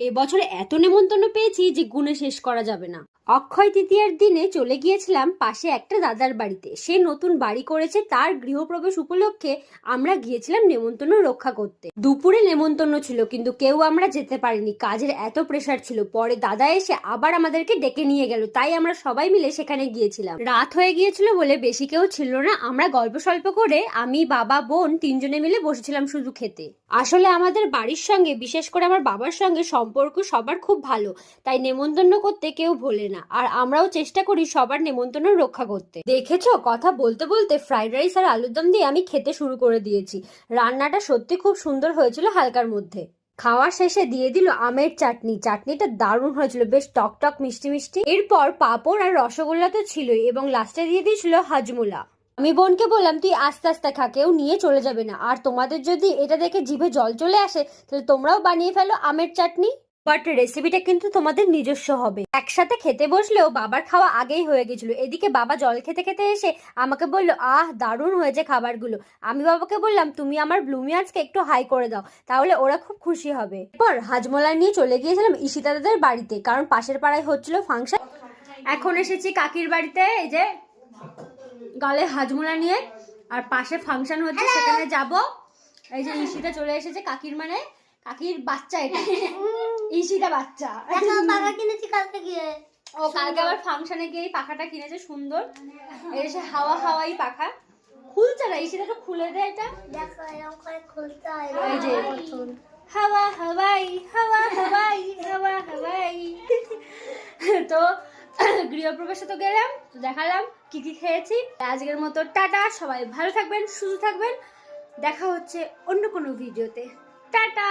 এবছরে এত নেমন্তন্ন পেয়েছি যে গুণে শেষ করা যাবে না। অক্ষয় তৃতীয়ার দিনে চলে গিয়েছিলাম পাশে একটা দাদার বাড়িতে। সে নতুন বাড়ি করেছে, তার গৃহপ্রবেশ উপলক্ষে আমরা গিয়েছিলাম নেমন্তন্ন রক্ষা করতে। দুপুরে নেমন্তন্ন ছিল কিন্তু কেউ আমরা যেতে পারিনি, কাজের এত প্রেসার ছিল। পরে দাদা এসে আবার আমাদেরকে ডেকে নিয়ে গেল, তাই আমরা সবাই মিলে সেখানে গিয়েছিলাম। রাত হয়ে গিয়েছিল বলে বেশি কেউ ছিল না, আমরা গল্প স্বল্প করে আমি বাবা বোন তিনজনে মিলে বসেছিলাম শুধু খেতে। আসলে আমাদের বাড়ির সঙ্গে, বিশেষ করে আমার বাবার সঙ্গে সম্পর্ক সবার খুব ভালো, তাই নেমন্তন্ন করতে কেউ ভোলে না। আর আমরাও চেষ্টা করি সবার নেমন্তন্ন রক্ষা করতে। দেখেছো, কথা বলতে বলতে ফ্রাইড রাইস আর আলুর দম দিয়ে আমি খেতে শুরু করে দিয়েছি। রান্নাটা সত্যি খুব সুন্দর হয়েছিল, হালকার মধ্যে। খাওয়া শেষে দিয়ে দিল আমের চাটনি। চাটনিটা দারুণ হয়েছিল, বেশ টক টক মিষ্টি মিষ্টি। এরপর পাঁপড় আর রসগোল্লা তো ছিলই, এবং লাস্টে দিয়ে দিয়েছিল হাজমোলা। আমি বোনকে বললাম তুই আস্তে আস্তে খা, কেউ নিয়ে চলে যাবে না। আর তোমাদের যদি এটা দেখে জিভে জল চলে আসে তাহলে তোমরাও বানিয়ে ফেলো আমের চাটনি, বাট রেসিপিটা কিন্তু তোমাদের নিজস্ব হবে। একসাথে খেতে বসলেও বাবার খাওয়া আগেই হয়ে গেছিল। এদিকে বাবা জল খেতে খেতে এসে আমাকে বললো, আহ দারুণ হয়েছে খাবারগুলো। আমি বাবাকে বললাম তুমি আমার ব্লুমিয়াজকে একটু হাই করে দাও, তাহলে ওরা খুব খুশি হবে। এরপর হাজমোলা নিয়ে চলে গিয়েছিলাম ঈশিতা দাদার বাড়িতে, কারণ পাশের পাড়ায় হচ্ছিল ফাংশন। এখন এসেছি কাকির বাড়িতে, এই যে গালে হাজমোলা নিয়ে, আর পাশে ফাংশন হচ্ছে সেখানে যাব। এই যে ঈশিতা চলে এসেছে, কাকির মানে কাকির বাচ্চা, এটা ঈশিতা বাচ্চা। পাখা কিনেছি কালকে গিয়ে। ও কালকে আবার ফাংশনে গিয়ে পাখাটা কিনেছে সুন্দর, এসে হাওয়া হাওয়াই পাখা। খুলছে না, ঈশিতা তো খুলে দে এটা। দেখো এরকম করে খুলতে হয়। এই যে হাওয়া হাওয়াই হাওয়া হাওয়াই হাওয়া হাওয়াই। তো গৃহপ্রবেশে তো গেলাম, দেখালাম কি কি খেয়েছি। আজকের মতো টাটা, সবাই ভালো থাকবেন, সুস্থ থাকবেন। দেখা হচ্ছে অন্য কোনো ভিডিওতে। টাটা।